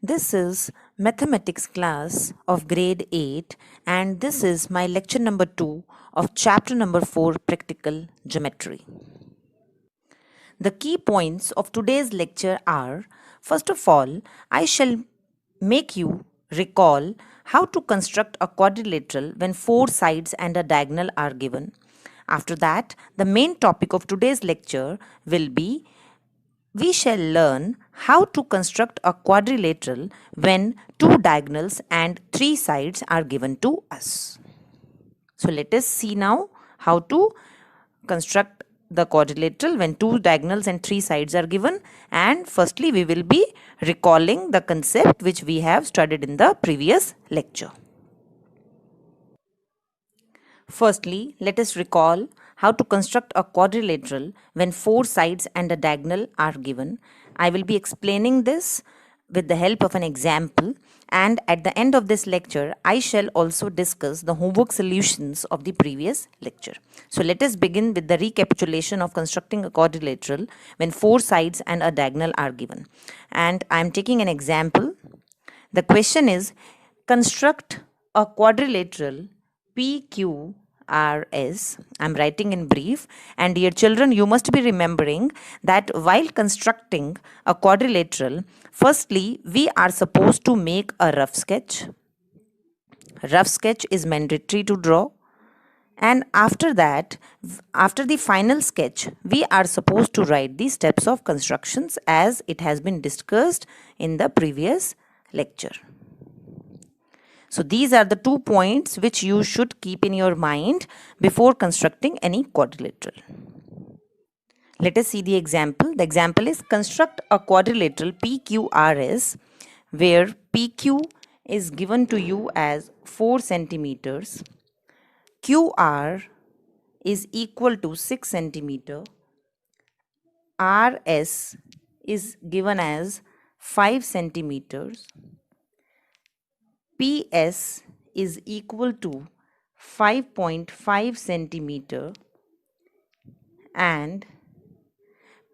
This is mathematics class of grade 8 and this is my lecture number 2 of chapter number 4 practical geometry. The key points of today's lecture are, first of all, I shall make you recall how to construct a quadrilateral when four sides and a diagonal are given. After that, the main topic of today's lecture will be we shall learn how to construct a quadrilateral when two diagonals and three sides are given to us. So let us see now how to construct the quadrilateral when two diagonals and three sides are given, and firstly we will be recalling the concept which we have studied in the previous lecture. Firstly, let us recall how to construct a quadrilateral when four sides and a diagonal are given. I will be explaining this with the help of an example, and at the end of this lecture I shall also discuss the homework solutions of the previous lecture. So let us begin with the recapitulation of constructing a quadrilateral when four sides and a diagonal are given. And I am taking an example. The question is, construct a quadrilateral PQRS. I'm writing in brief. And dear children, you must be remembering that while constructing a quadrilateral, firstly, we are supposed to make a rough sketch. Rough sketch is mandatory to draw. And after that, after the final sketch, we are supposed to write the steps of constructions as it has been discussed in the previous lecture. So these are the 2 points which you should keep in your mind before constructing any quadrilateral. Let us see the example. The example is construct a quadrilateral PQRS where PQ is given to you as 4 centimeters, QR is equal to 6 centimeter, RS is given as 5 centimeters, PS is equal to 5.5 centimeter and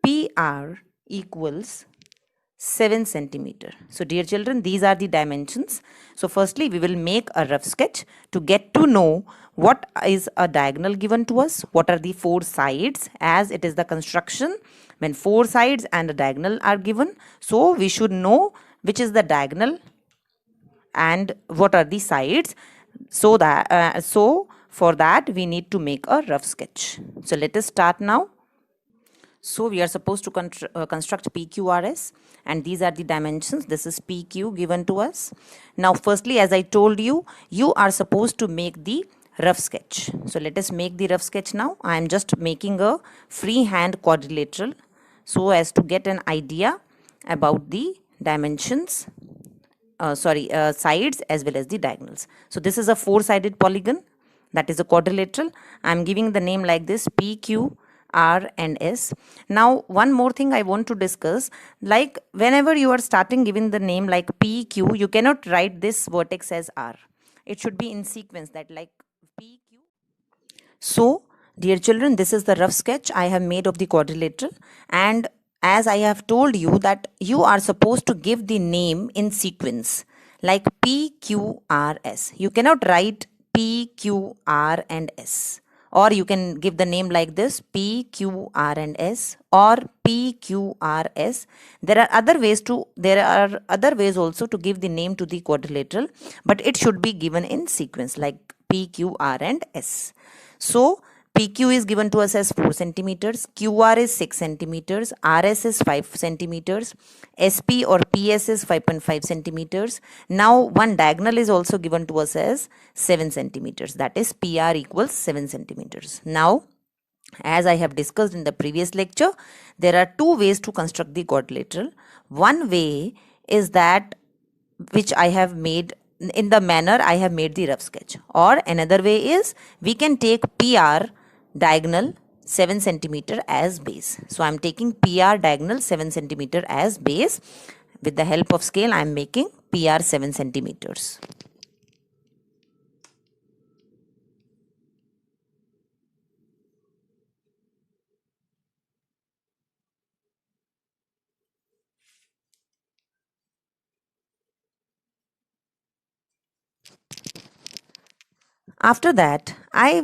PR equals 7 centimeter. So dear children, these are the dimensions. So firstly, we will make a rough sketch to get to know what is a diagonal given to us, what are the four sides, as it is the construction when four sides and a diagonal are given. So we should know which is the diagonal and what are the sides, so for that we need to make a rough sketch. So let us start now. So we are supposed to construct PQRS, and these are the dimensions. This is PQ given to us. Now firstly, as I told you, you are supposed to make the rough sketch. So let us make the rough sketch now. I am just making a freehand quadrilateral so as to get an idea about the dimensions, sides as well as the diagonals. So this is a four-sided polygon, that is a quadrilateral. I am giving the name like this, P, Q, R and S. Now one more thing I want to discuss, like whenever you are starting giving the name like P, Q, you cannot write this vertex as R. It should be in sequence, that like P, Q. So dear children, this is the rough sketch I have made of the quadrilateral, and as I have told you that you are supposed to give the name in sequence like P, Q, R, S. You cannot write P, Q, R and S, or you can give the name like this, P, Q, R and S or P, Q, R, S. There are other ways also to give the name to the quadrilateral, but it should be given in sequence like P, Q, R and S. So PQ is given to us as 4 centimeters, QR is 6 centimeters, RS is 5 centimeters, SP or PS is 5.5 centimeters. Now one diagonal is also given to us as 7 centimeters, that is PR equals 7 centimeters. Now, as I have discussed in the previous lecture, there are two ways to construct the quadrilateral. One way is that which I have made in the manner I have made the rough sketch, or another way is we can take PR diagonal 7 centimeter as base. So I am taking PR diagonal 7 centimeter as base. With the help of scale I am making PR 7 centimeters. After that, I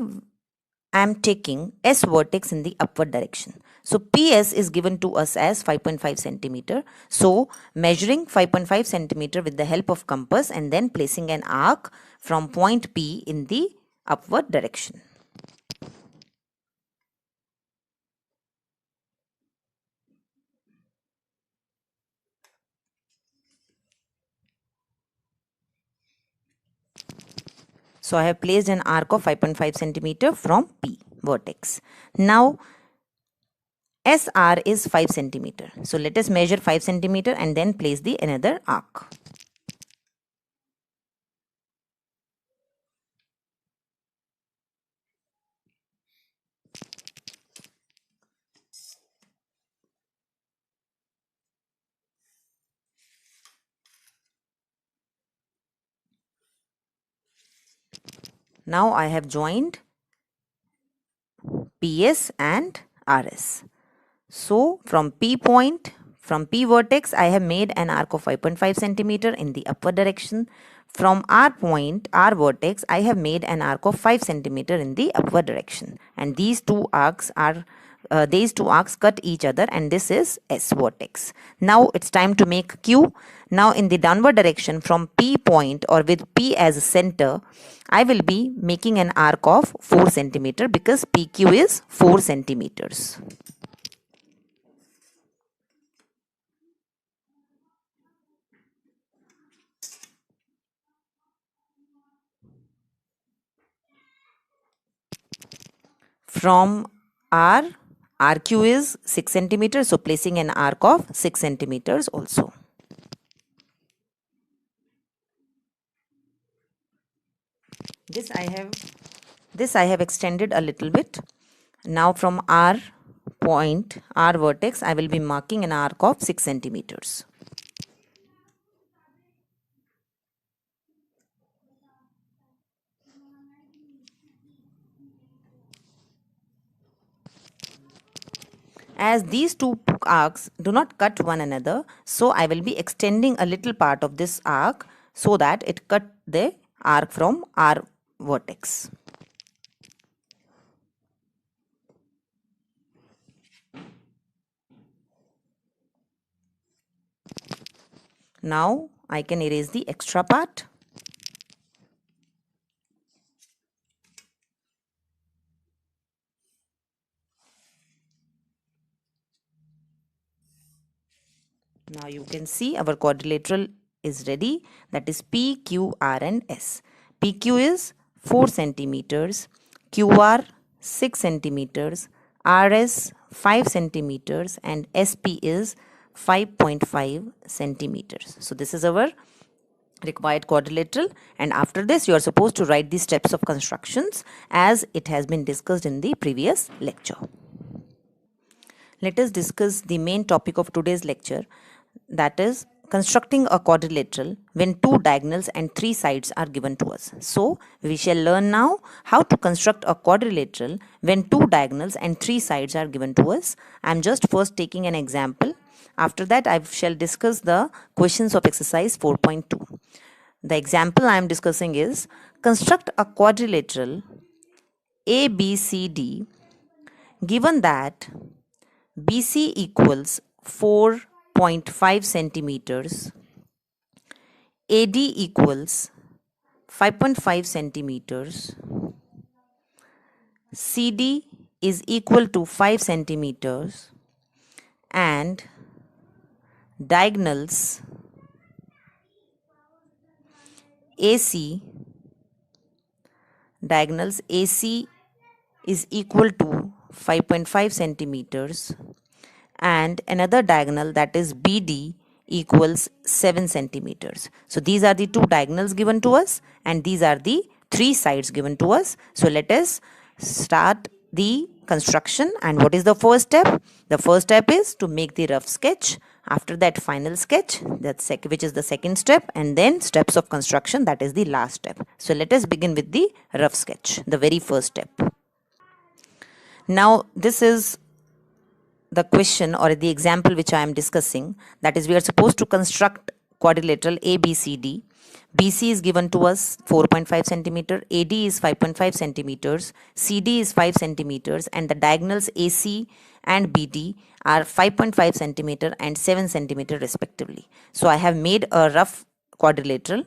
am taking S vertex in the upward direction. So PS is given to us as 5.5 centimeter. So measuring 5.5 centimeter with the help of compass and then placing an arc from point P in the upward direction. So I have placed an arc of 5.5 centimeter from P vertex. Now SR is 5 centimeter. So let us measure 5 centimeter and then place the another arc. Now I have joined PS and RS. So from P point, from P vertex, I have made an arc of 5.5 centimeter in the upward direction. From R point, R vertex, I have made an arc of 5 centimeter in the upward direction. And these two arcs cut each other, and this is S vertex. Now it's time to make Q. Now in the downward direction from P point or with P as a center, I will be making an arc of 4 centimeter because PQ is 4 centimeters. From R, RQ is 6 centimeters, so placing an arc of 6 centimeters also. This I have extended a little bit. Now from R point, R vertex, I will be marking an arc of 6 centimeters. As these two arcs do not cut one another, so I will be extending a little part of this arc so that it cut the arc from R vertex. Now I can erase the extra part. Now you can see our quadrilateral is ready, that is P, Q, R and S. PQ is 4 centimeters, QR 6 centimeters, RS 5 centimeters and SP is 5.5 centimeters. So this is our required quadrilateral, and after this you are supposed to write the steps of constructions as it has been discussed in the previous lecture. Let us discuss the main topic of today's lecture, that is constructing a quadrilateral when 2 diagonals and 3 sides are given to us. So we shall learn now how to construct a quadrilateral when 2 diagonals and 3 sides are given to us. I am just first taking an example. After that I shall discuss the questions of exercise 4.2. The example I am discussing is construct a quadrilateral ABCD given that BC equals 4.5 centimeters, AD equals 5.5 centimeters, CD is equal to 5 centimeters, and diagonals AC is equal to 5.5 centimeters and another diagonal, that is BD, equals 7 centimeters. So these are the 2 diagonals given to us and these are the 3 sides given to us. So let us start the construction. And what is the first step? The first step is to make the rough sketch. After that, final sketch, which is the second step, and then steps of construction, that is the last step. So let us begin with the rough sketch, the very first step. Now this is the question or the example which I am discussing, that is we are supposed to construct quadrilateral ABCD BC is given to us 4.5 centimeter, AD is 5.5 centimeters, CD is 5 centimeters, and the diagonals AC and BD are 5.5 centimeter and 7 centimeter respectively. So I have made a rough quadrilateral.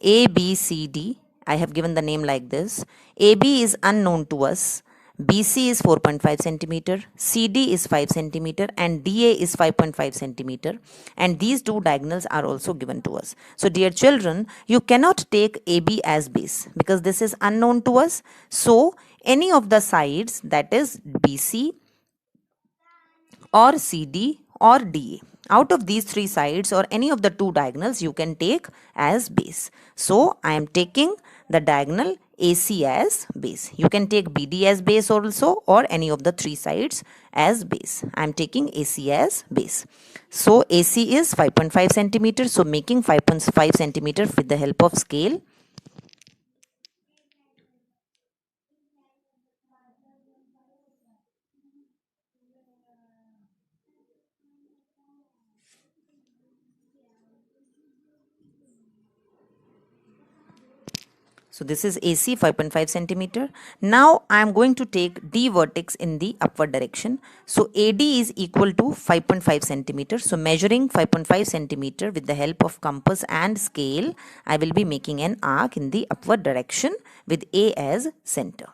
ABCD, I have given the name like this. AB is unknown to us. BC is 4.5 centimeter, CD is 5 centimeter, and DA is 5.5 centimeter, and these two diagonals are also given to us. So dear children, you cannot take AB as base because this is unknown to us. So any of the sides, that is BC or CD or DA, out of these three sides or any of the two diagonals you can take as base. So I am taking the diagonal AC as base. You can take BD as base also, or any of the three sides as base. I am taking AC as base. So AC is 5.5 centimeter. So making 5.5 centimeter with the help of scale. So this is AC 5.5 centimeter. Now I am going to take D vertex in the upward direction. So AD is equal to 5.5 centimeter. So measuring 5.5 centimeter with the help of compass and scale, I will be making an arc in the upward direction with A as center.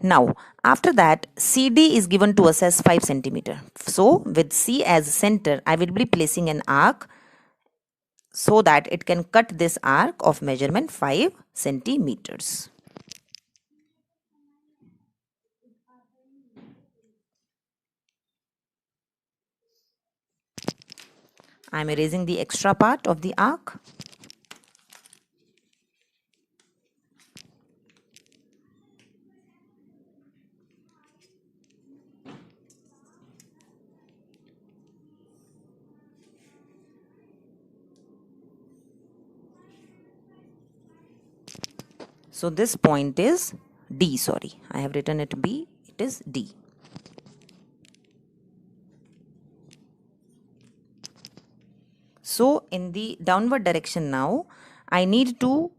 Now, after that, CD is given to us as 5 centimeter. So, with C as center, I will be placing an arc so that it can cut this arc of measurement 5 centimeters. I am erasing the extra part of the arc. So this point is D, sorry, I have written it B, it is D. So in the downward direction now, I need to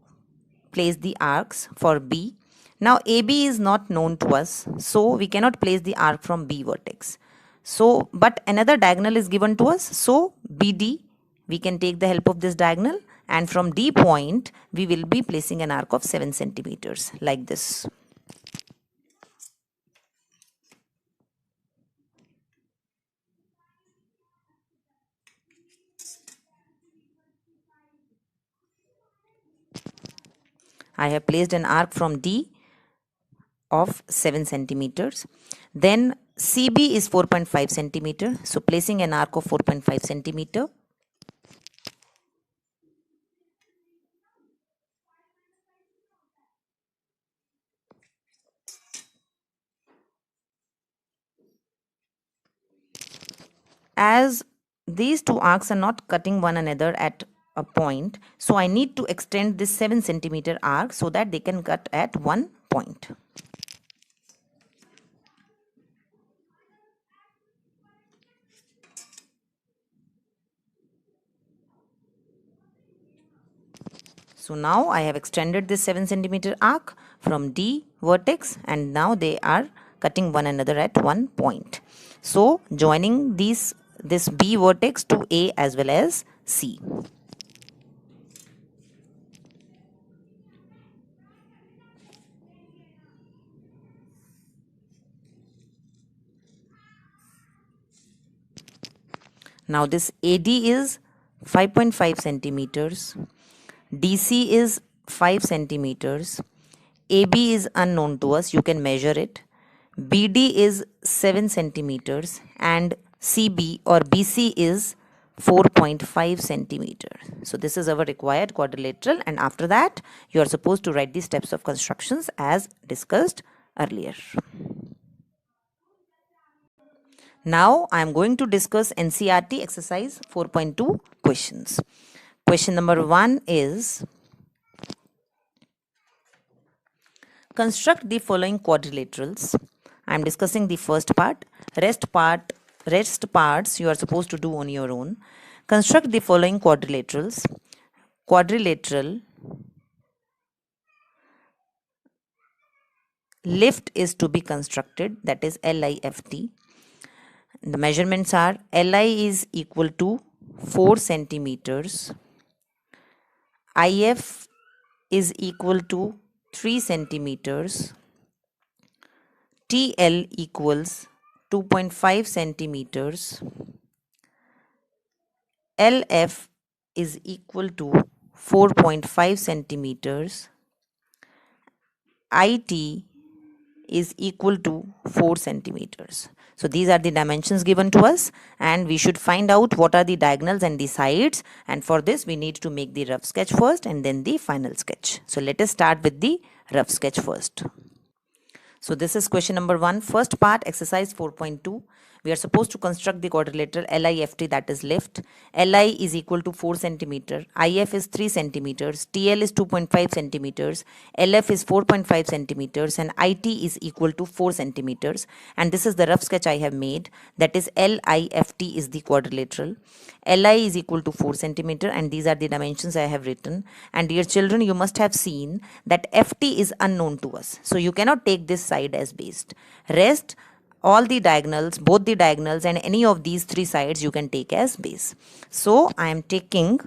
place the arcs for B. Now AB is not known to us, so we cannot place the arc from B vertex. So, but another diagonal is given to us, so BD, we can take the help of this diagonal, and from D point, we will be placing an arc of 7 centimeters like this. I have placed an arc from D of 7 centimeters. Then CB is 4.5 centimeter. So placing an arc of 4.5 centimeter. As these two arcs are not cutting one another at a point, so I need to extend this 7 centimeter arc so that they can cut at one point. So now I have extended this 7 centimeter arc from D vertex, and now they are cutting one another at one point. So joining this B vertex to A as well as C. Now this AD is 5.5 centimeters, DC is 5 centimeters, AB is unknown to us, you can measure it, BD is 7 centimeters, and CB or BC is 4.5 centimeters. So this is our required quadrilateral, and after that you are supposed to write the steps of constructions as discussed earlier. Now I am going to discuss NCERT exercise 4.2 questions. Question number 1 is, Construct the following quadrilaterals. I am discussing the first part. Rest parts you are supposed to do on your own. Construct the following quadrilaterals. Quadrilateral lift is to be constructed, that is LIFT. The measurements are Li is equal to 4 centimeters, IF is equal to 3 centimeters, TL equals 2.5 centimeters, LF is equal to 4.5 centimeters, IT is equal to 4 centimeters. So these are the dimensions given to us, and we should find out what are the diagonals and the sides, and for this we need to make the rough sketch first and then the final sketch. So let us start with the rough sketch first. So this is question number 1, first part, exercise 4.2. We are supposed to construct the quadrilateral LIFT, that is lift. Li is equal to 4 centimeter, IF is 3 centimeters, TL is 2.5 centimeters, LF is 4.5 centimeters, and IT is equal to 4 centimeters. And this is the rough sketch I have made, that is LIFT is the quadrilateral. Li is equal to 4 centimeter, and these are the dimensions I have written. And dear children, you must have seen that FT is unknown to us, so you cannot take this side as base. Rest all the diagonals, both the diagonals and any of these 3 sides you can take as base. So I am taking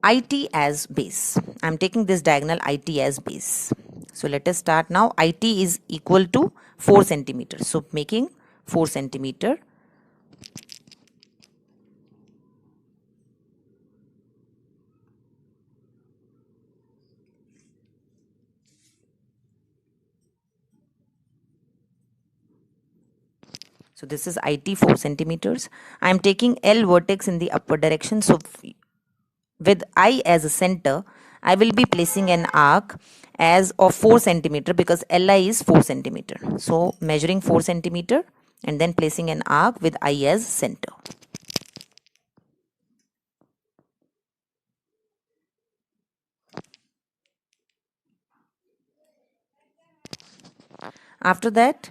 IT as base. I am taking this diagonal IT as base. So let us start now. IT is equal to 4 centimeters. So making 4 centimeter. So this is IT 4 centimeters. I am taking L vertex in the upward direction. So with I as a center, I will be placing an arc as of 4 centimeter because Li is 4 centimeter. So measuring 4 centimeter and then placing an arc with I as center. After that,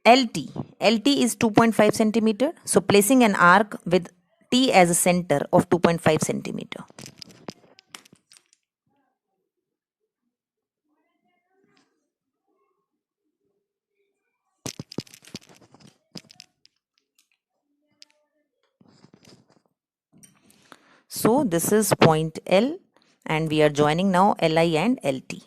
LT is 2.5 centimeter. So placing an arc with T as a center of 2.5 centimeter. So this is point L, and we are joining now Li and LT.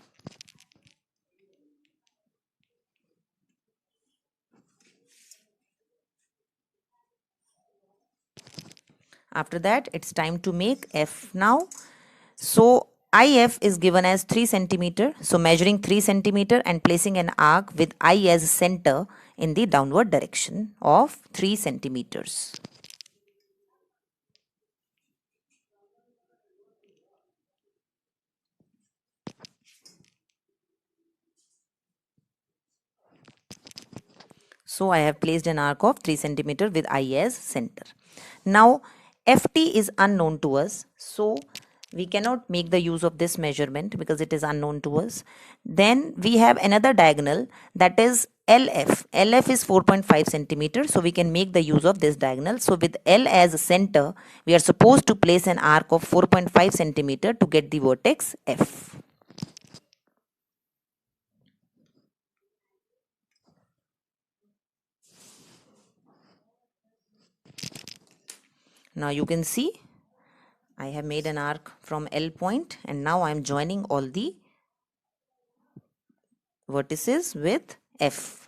After that, it's time to make F now. So IF is given as 3 centimeter. So measuring 3 centimeter and placing an arc with I as center in the downward direction of 3 centimeters. So I have placed an arc of 3 centimeter with I as center. Now FT is unknown to us. So we cannot make the use of this measurement because it is unknown to us. Then we have another diagonal, that is LF. LF is 4.5 centimeters. So we can make the use of this diagonal. So with L as a center, we are supposed to place an arc of 4.5 centimeter to get the vertex F. Now you can see I have made an arc from L point, and now I am joining all the vertices with F.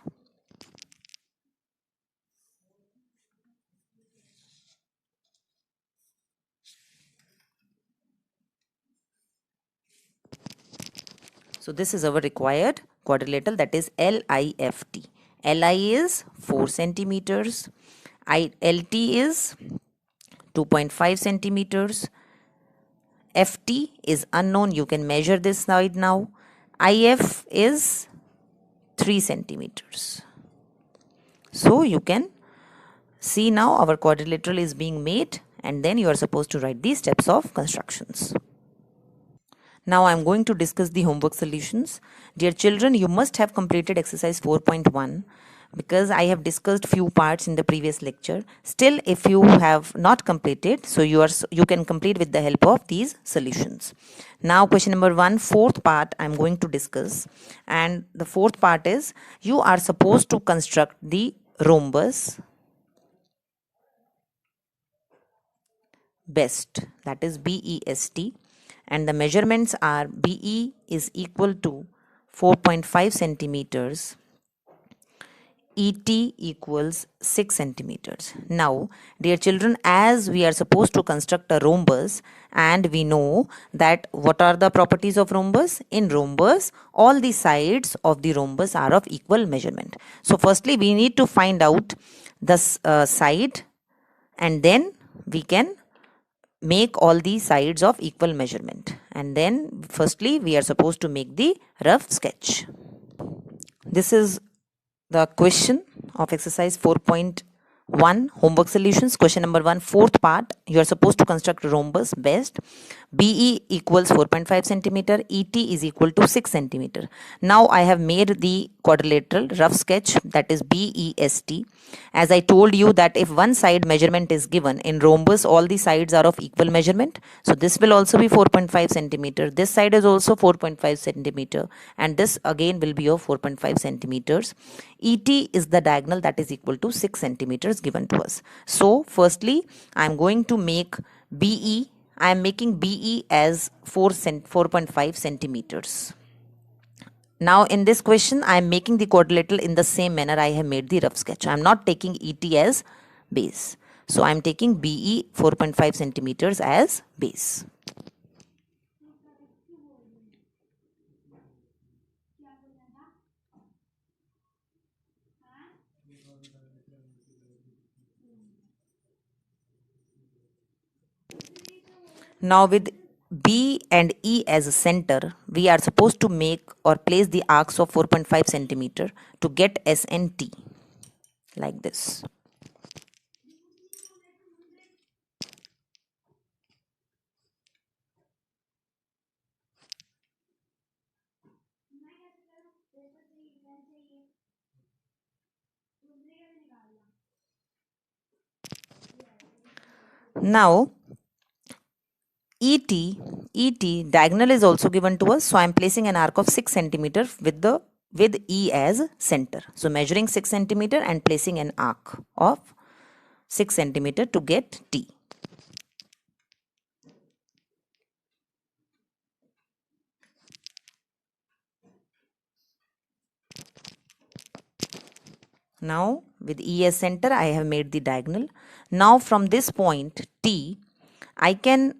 So this is our required quadrilateral, that is LIFT. Li is 4 centimeters, LT is 2.5 centimeters, FT is unknown, you can measure this side now, IF is 3 centimeters. So you can see now our quadrilateral is being made, and then you are supposed to write these steps of constructions. Now I am going to discuss the homework solutions. Dear children, you must have completed exercise 4.1 because I have discussed few parts in the previous lecture. Still, if you have not completed, so you can complete with the help of these solutions. Now question number 1, fourth part I am going to discuss, and the fourth part is you are supposed to construct the rhombus BEST, that is BEST, and the measurements are BE is equal to 4.5 centimeters, ET equals 6 centimeters. Now, dear children, as we are supposed to construct a rhombus, and we know that what are the properties of rhombus? In rhombus, all the sides of the rhombus are of equal measurement. So, firstly, we need to find out the side, and then we can make all the sides of equal measurement, and then firstly we are supposed to make the rough sketch. This is the question of exercise 4.1 homework solutions. Question number 1, fourth part, you are supposed to construct a rhombus BEST. BE equals 4.5 centimeter, ET is equal to 6 centimeter. Now I have made the quadrilateral rough sketch, that is BEST. As I told you that if one side measurement is given in rhombus, all the sides are of equal measurement. So this will also be 4.5 centimeter. This side is also 4.5 centimeter, and this again will be of 4.5 centimeters. ET is the diagonal, that is equal to 6 centimeters given to us. So firstly, I am going to make BE. I am making BE as 4.5 centimeters. Now in this question, I am making the quadrilateral in the same manner I have made the rough sketch. I am not taking ET as base. So I am taking BE 4.5 centimeters as base. Now with B and E as a center, we are supposed to make or place the arcs of 4.5 centimeter to get S and T, like this. Now ET diagonal is also given to us, so I am placing an arc of 6 centimeter with E as center. So measuring 6 centimeter and placing an arc of 6 centimeter to get T. Now with E as center, I have made the diagonal. Now from this point T, I can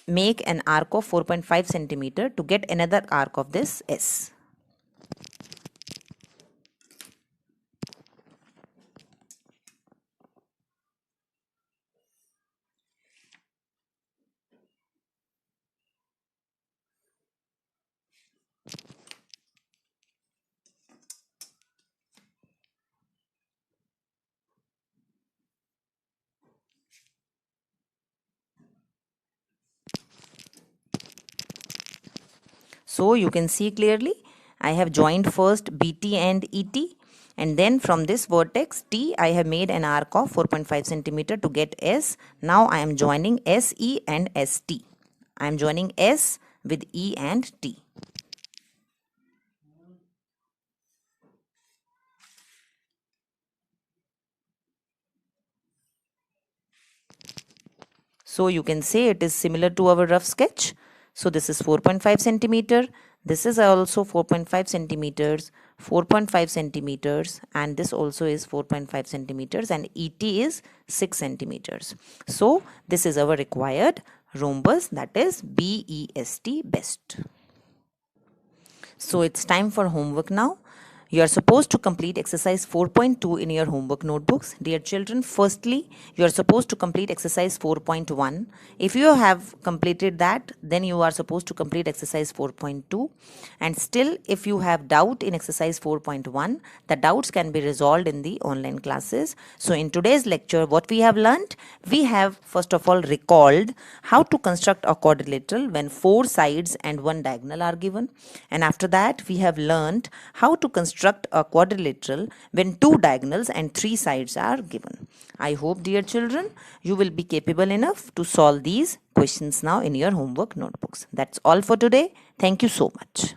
make an arc of 4.5 centimeter to get another arc of this S. So you can see clearly I have joined first BT and ET, and then from this vertex T I have made an arc of 4.5 centimeter to get S. Now I am joining SE and ST. I am joining S with E and T. So you can say it is similar to our rough sketch. So this is 4.5 centimeter. This is also 4.5 centimeters, 4.5 centimeters, and this also is 4.5 centimeters, and ET is 6 centimeters. So this is our required rhombus, that is BEST BEST. So it's time for homework now. You are supposed to complete exercise 4.2 in your homework notebooks. Dear children, firstly, you are supposed to complete exercise 4.1. If you have completed that, then you are supposed to complete exercise 4.2. And still, if you have doubt in exercise 4.1, the doubts can be resolved in the online classes. So in today's lecture, what we have learned? We have first of all recalled how to construct a quadrilateral when 4 sides and 1 diagonal are given. And after that, we have learned how to construct a quadrilateral when 2 diagonals and 3 sides are given. I hope, dear children, you will be capable enough to solve these questions now in your homework notebooks. That's all for today. Thank you so much.